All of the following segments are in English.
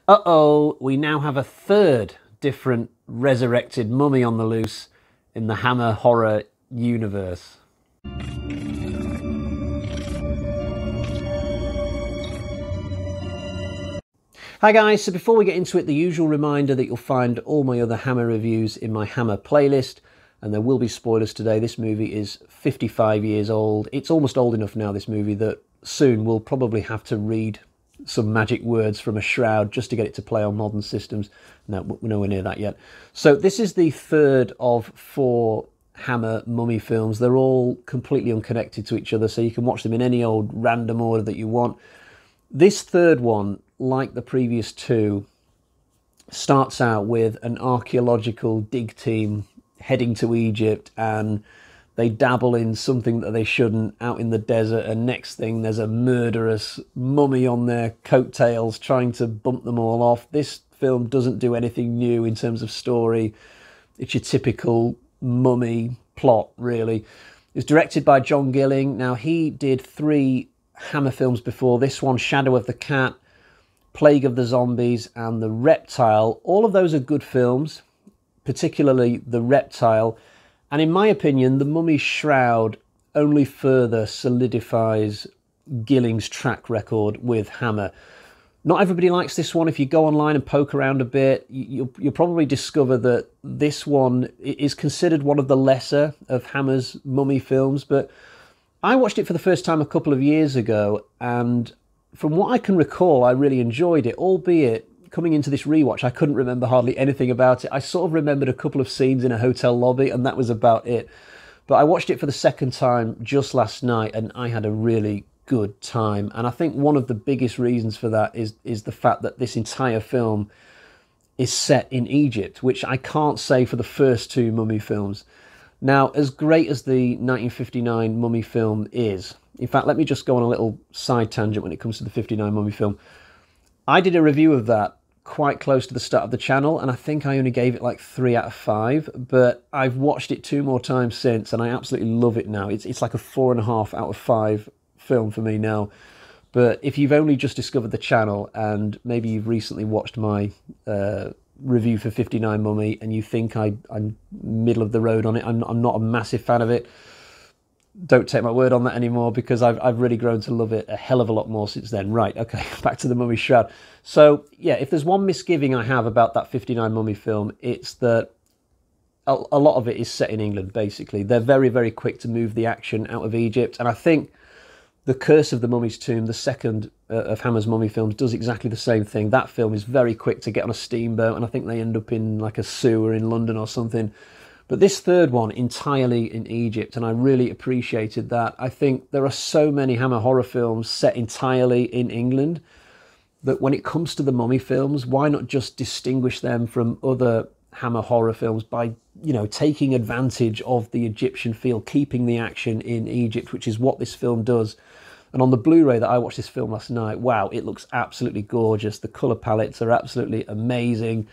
Uh-oh, we now have a third different resurrected mummy on the loose in the Hammer horror universe. Hi guys, so before we get into it, the usual reminder that you'll find all my other Hammer reviews in my Hammer playlist, and there will be spoilers today. This movie is 55 years old. It's almost old enough now, this movie, that soon we'll probably have to read some magic words from a Shroud just to get it to play on modern systems. No, we're nowhere near that yet. So this is the third of 4 Hammer mummy films. They're all completely unconnected to each other, so you can watch them in any old random order that you want. This third one, like the previous 2, starts out with an archaeological dig team heading to Egypt, and they dabble in something that they shouldn't out in the desert, and next thing there's a murderous mummy on their coattails trying to bump them all off. This film doesn't do anything new in terms of story. It's your typical mummy plot, really. It's directed by John Gilling. Now, he did 3 Hammer films before this one: Shadow of the Cat, Plague of the Zombies, and The Reptile. All of those are good films, particularly The Reptile. And in my opinion, The Mummy's Shroud only further solidifies Gilling's track record with Hammer. Not everybody likes this one. If you go online and poke around a bit, you'll probably discover that this one is considered one of the lesser of Hammer's mummy films. But I watched it for the first time a couple of years ago, and from what I can recall, I really enjoyed it, albeit coming into this rewatch, I couldn't remember hardly anything about it. I sort of remembered a couple of scenes in a hotel lobby, and that was about it. But I watched it for the second time just last night, and I had a really good time. And I think one of the biggest reasons for that is the fact that this entire film is set in Egypt, which I can't say for the first 2 mummy films. Now, as great as the 1959 mummy film is, in fact, let me just go on a little side tangent when it comes to the 59 mummy film. I did a review of that quite close to the start of the channel, and I think I only gave it like 3 out of 5, but I've watched it 2 more times since, and I absolutely love it now. It's like a 4.5 out of 5 film for me now. But if you've only just discovered the channel, and maybe you've recently watched my review for 59 Mummy, and you think I'm middle of the road on it, I'm not a massive fan of it, don't take my word on that anymore, because I've really grown to love it a hell of a lot more since then. Right, okay, back to the Mummy Shroud. So, yeah, if there's one misgiving I have about that 59 Mummy film, it's that a lot of it is set in England, basically. They're very, very quick to move the action out of Egypt, and I think The Curse of the Mummy's Tomb, the second of Hammer's mummy films, does exactly the same thing. That film is very quick to get on a steamboat, and I think they end up in like a sewer in London or something. But this third one, entirely in Egypt, and I really appreciated that. I think there are so many Hammer horror films set entirely in England that when it comes to the mummy films, why not just distinguish them from other Hammer horror films by, you know, taking advantage of the Egyptian feel, keeping the action in Egypt, which is what this film does. And on the Blu-ray that I watched this film last night, wow, it looks absolutely gorgeous. The colour palettes are absolutely amazing.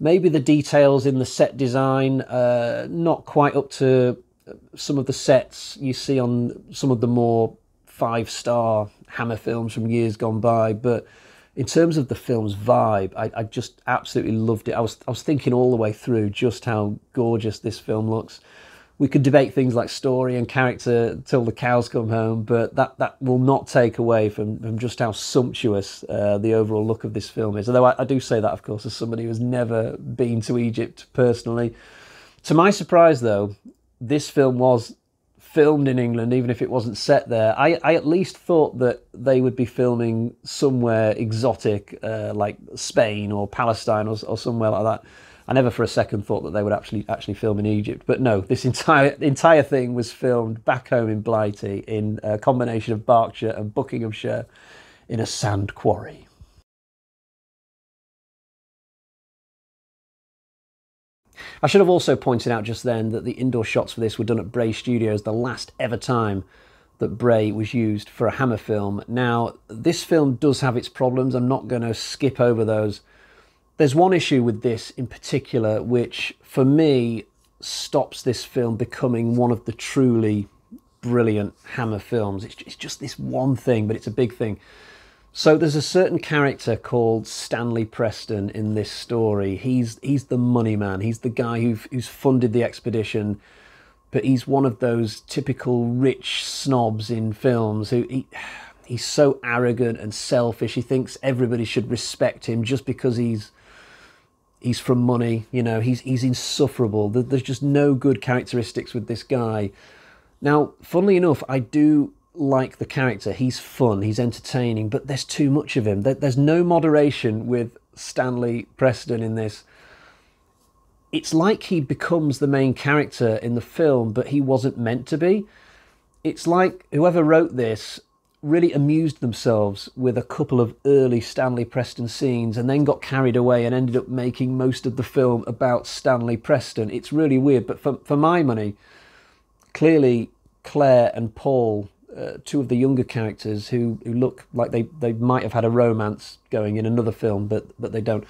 Maybe the details in the set design, not quite up to some of the sets you see on some of the more 5-star Hammer films from years gone by, but in terms of the film's vibe, I just absolutely loved it. I was thinking all the way through just how gorgeous this film looks. We could debate things like story and character till the cows come home, but that will not take away from just how sumptuous the overall look of this film is. Although I do say that, of course, as somebody who has never been to Egypt personally. To my surprise, though, this film was filmed in England, even if it wasn't set there. I at least thought that they would be filming somewhere exotic, like Spain or Palestine or somewhere like that. I never for a second thought that they would actually film in Egypt. But no, this entire thing was filmed back home in Blighty, in a combination of Berkshire and Buckinghamshire, in a sand quarry. I should have also pointed out just then that the indoor shots for this were done at Bray Studios, the last ever time that Bray was used for a Hammer film. Now, this film does have its problems. I'm not going to skip over those. There's one issue with this in particular, which for me stops this film becoming one of the truly brilliant Hammer films. It's just this one thing, but it's a big thing. So there's a certain character called Stanley Preston in this story. He's the money man. He's the guy who's funded the expedition, but he's one of those typical rich snobs in films he's so arrogant and selfish. He thinks everybody should respect him just because he's from money. You know, he's insufferable. There's just no good characteristics with this guy. Now, funnily enough, I do like the character. He's fun, he's entertaining, but there's too much of him. There's no moderation with Stanley Preston in this. It's like he becomes the main character in the film, but he wasn't meant to be. It's like whoever wrote this really amused themselves with a couple of early Stanley Preston scenes and then got carried away and ended up making most of the film about Stanley Preston. It's really weird, but for my money, clearly Claire and Paul, two of the younger characters who look like they might have had a romance going in another film, but they don't.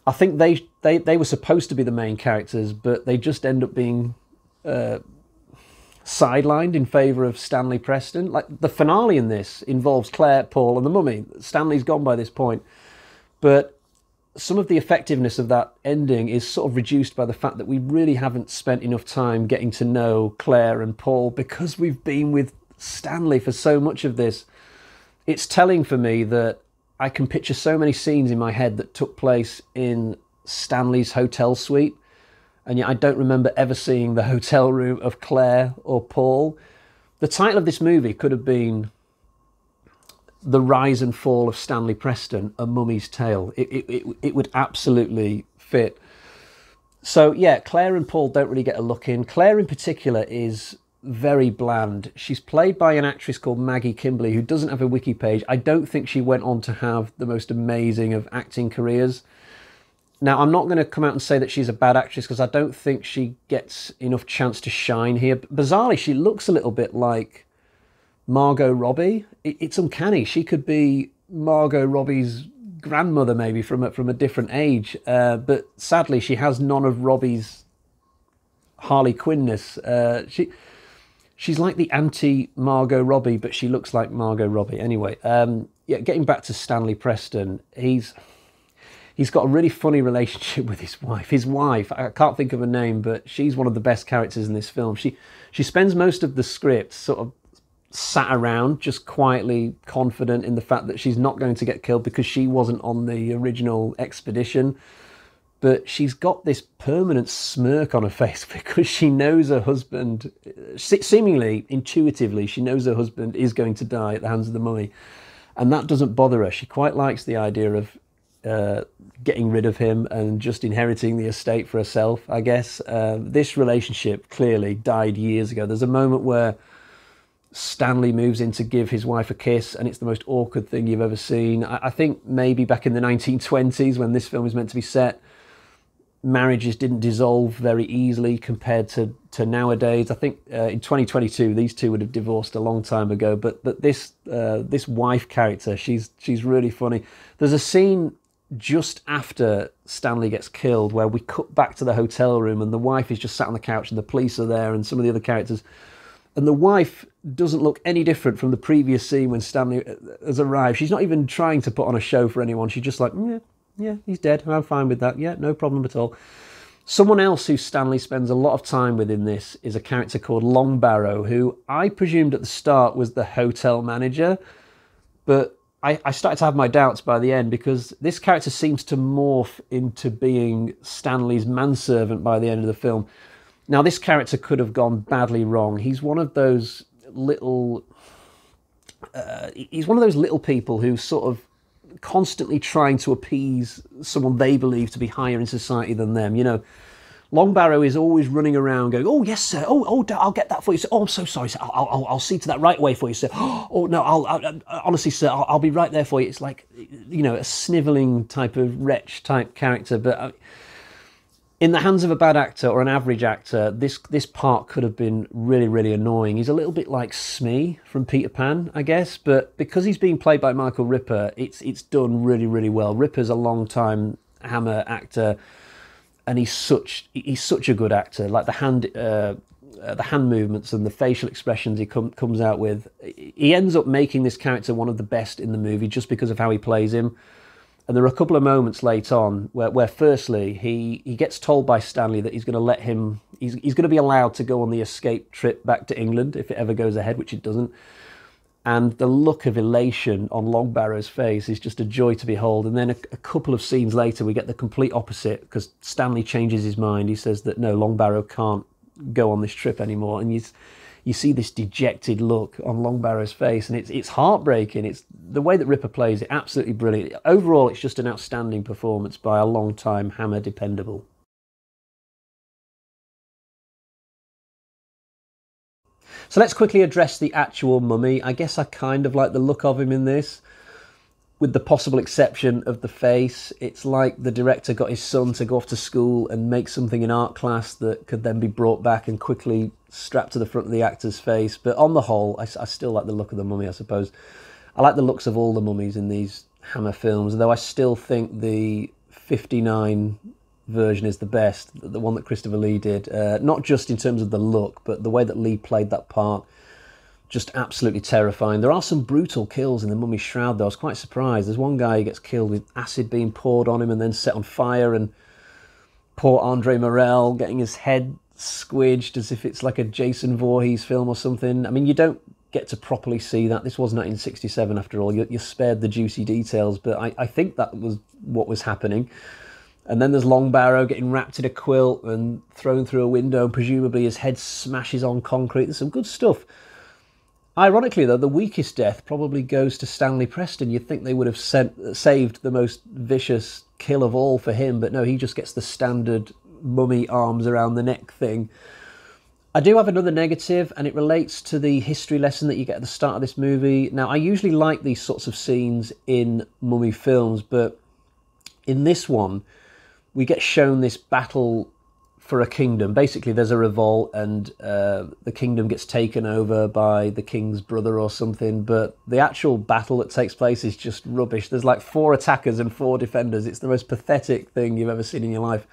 I think they were supposed to be the main characters, but they just end up being sidelined in favour of Stanley Preston. Like, the finale in this involves Claire, Paul and the mummy. Stanley's gone by this point, but some of the effectiveness of that ending is sort of reduced by the fact that we really haven't spent enough time getting to know Claire and Paul because we've been with Stanley for so much of this. It's telling for me that I can picture so many scenes in my head that took place in Stanley's hotel suite, and yet I don't remember ever seeing the hotel room of Claire or Paul. The title of this movie could have been The Rise and Fall of Stanley Preston, A Mummy's Tale. It would absolutely fit. So yeah, Claire and Paul don't really get a look in. Claire in particular is very bland. She's played by an actress called Maggie Kimberley, who doesn't have a wiki page. I don't think she went on to have the most amazing of acting careers. Now, I'm not going to come out and say that she's a bad actress, because I don't think she gets enough chance to shine here. Bizarrely, she looks a little bit like Margot Robbie. It's uncanny. She could be Margot Robbie's grandmother, maybe from a different age. But sadly, she has none of Robbie's Harley Quinn-ness. She's like the anti-Margot Robbie, but she looks like Margot Robbie. Anyway, yeah, getting back to Stanley Preston, he's got a really funny relationship with his wife. His wife, I can't think of her name, but she's one of the best characters in this film. She spends most of the script sort of sat around, just quietly confident in the fact that she's not going to get killed because she wasn't on the original expedition. But she's got this permanent smirk on her face because she knows her husband, seemingly intuitively, she knows her husband is going to die at the hands of the mummy. And that doesn't bother her. She quite likes the idea of getting rid of him and just inheriting the estate for herself, I guess. This relationship clearly died years ago. There's a moment where Stanley moves in to give his wife a kiss, and it's the most awkward thing you've ever seen. I think maybe back in the 1920s, when this film is meant to be set, marriages didn't dissolve very easily compared to nowadays. I think in 2022 these two would have divorced a long time ago. But this wife character, she's really funny. There's a scene just after Stanley gets killed where we cut back to the hotel room and the wife is just sat on the couch and the police are there and some of the other characters, and the wife doesn't look any different from the previous scene when Stanley has arrived. She's not even trying to put on a show for anyone. She's just like, yeah, he's dead. I'm fine with that. Yeah, no problem at all. Someone else who Stanley spends a lot of time with in this is a character called Longbarrow, who I presumed at the start was the hotel manager, but I started to have my doubts by the end, because this character seems to morph into being Stanley's manservant by the end of the film. Now, this character could have gone badly wrong. He's one of those little people who sort of constantly trying to appease someone they believe to be higher in society than them. You know, Longbarrow is always running around going, "Oh yes, sir. Oh, I'll get that for you, sir. Oh, I'm so sorry, sir. I'll see to that right away for you, sir. Oh no, I'll honestly, sir, I'll be right there for you." It's like, you know, a snivelling type of wretch type character. But in the hands of a bad actor or an average actor, this part could have been really, really annoying. He's a little bit like Smee from Peter Pan, I guess, but because he's being played by Michael Ripper, it's done really, really well. Ripper's a long-time Hammer actor, and he's such a good actor. Like the the hand movements and the facial expressions he comes out with. He ends up making this character one of the best in the movie just because of how he plays him. And there are a couple of moments late on where firstly, he gets told by Stanley that he's going to let him, he's going to be allowed to go on the escape trip back to England if it ever goes ahead, which it doesn't. And the look of elation on Longbarrow's face is just a joy to behold. And then a couple of scenes later, we get the complete opposite because Stanley changes his mind. He says that no, Longbarrow can't go on this trip anymore. And you see this dejected look on Longbarrow's face, and it's heartbreaking. It's the way that Ripper plays it, absolutely brilliant. Overall, it's just an outstanding performance by a long-time Hammer dependable. So let's quickly address the actual mummy. I guess I kind of like the look of him in this, with the possible exception of the face. It's like the director got his son to go off to school and make something in art class that could then be brought back and quickly strapped to the front of the actor's face. But on the whole, I still like the look of the mummy, I suppose. I like the looks of all the mummies in these Hammer films, though I still think the 59 version is the best, the one that Christopher Lee did. Not just in terms of the look, but the way that Lee played that part. Just absolutely terrifying. There are some brutal kills in the Mummy's Shroud, though. I was quite surprised. There's one guy who gets killed with acid being poured on him and then set on fire, and poor Andre Morell getting his head squidged as if it's like a Jason Voorhees film or something. I mean, you don't get to properly see that. This was 1967 after all. You're spared the juicy details, but I think that was what was happening. And then there's Longbarrow getting wrapped in a quilt and thrown through a window, and presumably his head smashes on concrete. There's some good stuff. Ironically, though, the weakest death probably goes to Stanley Preston. You'd think they would have saved the most vicious kill of all for him, but no, he just gets the standard mummy arms around the neck thing. I do have another negative, and it relates to the history lesson that you get at the start of this movie. Now, I usually like these sorts of scenes in mummy films, but in this one, we get shown this battle for a kingdom. Basically, there's a revolt and the kingdom gets taken over by the king's brother or something, but the actual battle that takes place is just rubbish. There's like 4 attackers and 4 defenders. It's the most pathetic thing you've ever seen in your life.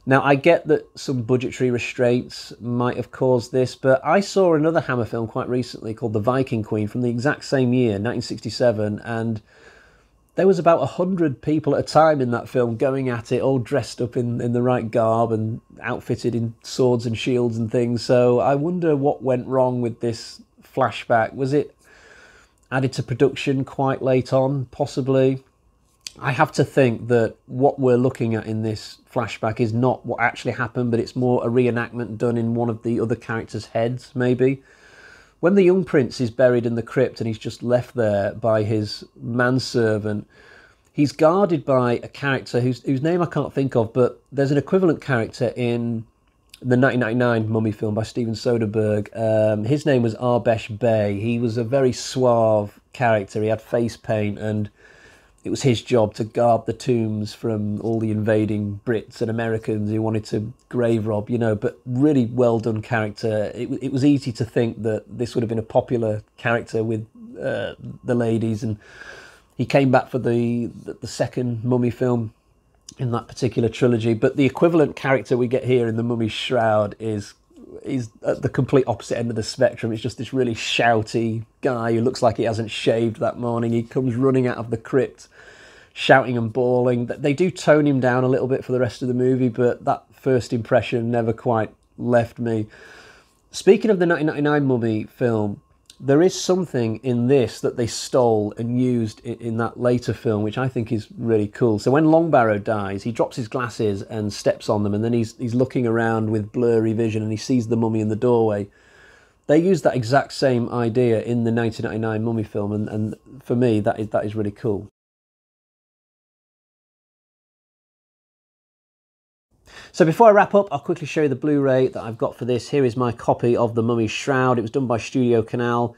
Now, I get that some budgetary restraints might have caused this, but I saw another Hammer film quite recently called The Viking Queen from the exact same year, 1967, and there was about 100 people at a time in that film going at it, all dressed up in the right garb and outfitted in swords and shields and things. So I wonder what went wrong with this flashback. Was it added to production quite late on, possibly? I have to think that what we're looking at in this flashback is not what actually happened, but it's more a reenactment done in one of the other characters' heads, maybe. When the young prince is buried in the crypt and he's just left there by his manservant, he's guarded by a character whose name I can't think of, but there's an equivalent character in the 1999 Mummy film by Steven Soderbergh. His name was Arbesh Bey. He was a very suave character. He had face paint, and it was his job to guard the tombs from all the invading Brits and Americans who wanted to grave rob, you know, but really well done character. It was easy to think that this would have been a popular character with the ladies, and he came back for the second Mummy film in that particular trilogy. But the equivalent character we get here in the Mummy's Shroud is at the complete opposite end of the spectrum. It's just this really shouty guy who looks like he hasn't shaved that morning. He comes running out of the crypt shouting and bawling. They do tone him down a little bit for the rest of the movie, but that first impression never quite left me. Speaking of the 1999 Mummy film, there is something in this that they stole and used in that later film, which I think is really cool. So when Longbarrow dies, he drops his glasses and steps on them, and then he's looking around with blurry vision and he sees the mummy in the doorway. They used that exact same idea in the 1999 Mummy film, and for me, that is really cool. So before I wrap up, I'll quickly show you the Blu-ray that I've got for this. Here is my copy of The Mummy's Shroud. It was done by Studio Canal.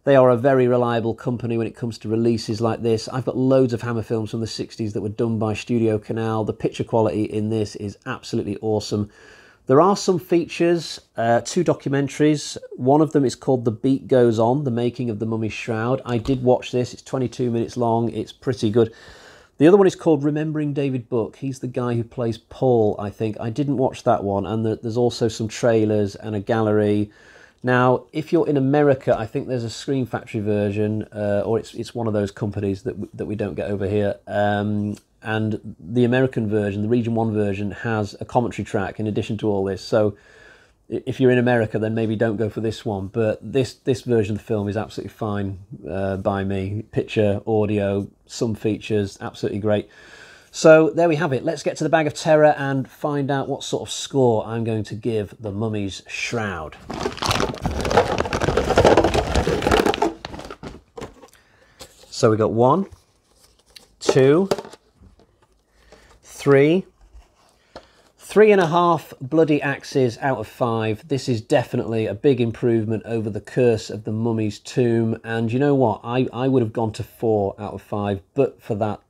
They are a very reliable company when it comes to releases like this. I've got loads of Hammer films from the 60s that were done by Studio Canal. The picture quality in this is absolutely awesome. There are some features, 2 documentaries. One of them is called The Beat Goes On, The Making of The Mummy's Shroud. I did watch this. It's 22 minutes long. It's pretty good. The other one is called Remembering David Book. He's the guy who plays Paul, I think. I didn't watch that one, and there's also some trailers and a gallery. Now, if you're in America, I think there's a Screen Factory version, or it's one of those companies that we don't get over here. And the American version, the Region 1 version, has a commentary track in addition to all this. So if you're in America, then maybe don't go for this one. But this version of the film is absolutely fine by me. Picture, audio, some features, absolutely great. So there we have it. Let's get to the bag of terror and find out what sort of score I'm going to give The Mummy's Shroud. So we got 1, 2, 3, 3.5 bloody axes out of 5. This is definitely a big improvement over The Curse of the Mummy's Tomb. And you know what? I would have gone to 4 out of 5, but for that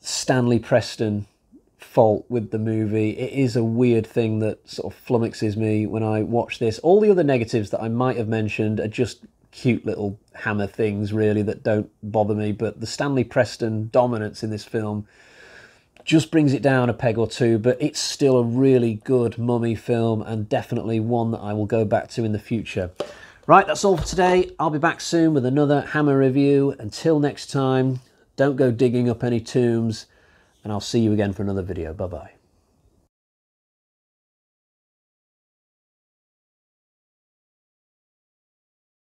Stanley Preston fault with the movie. It is a weird thing that sort of flummoxes me when I watch this. All the other negatives that I might have mentioned are just cute little Hammer things, really, that don't bother me. But the Stanley Preston dominance in this film just brings it down a peg or two, but it's still a really good mummy film and definitely one that I will go back to in the future. Right, that's all for today. I'll be back soon with another Hammer review. Until next time, don't go digging up any tombs, and I'll see you again for another video. Bye-bye.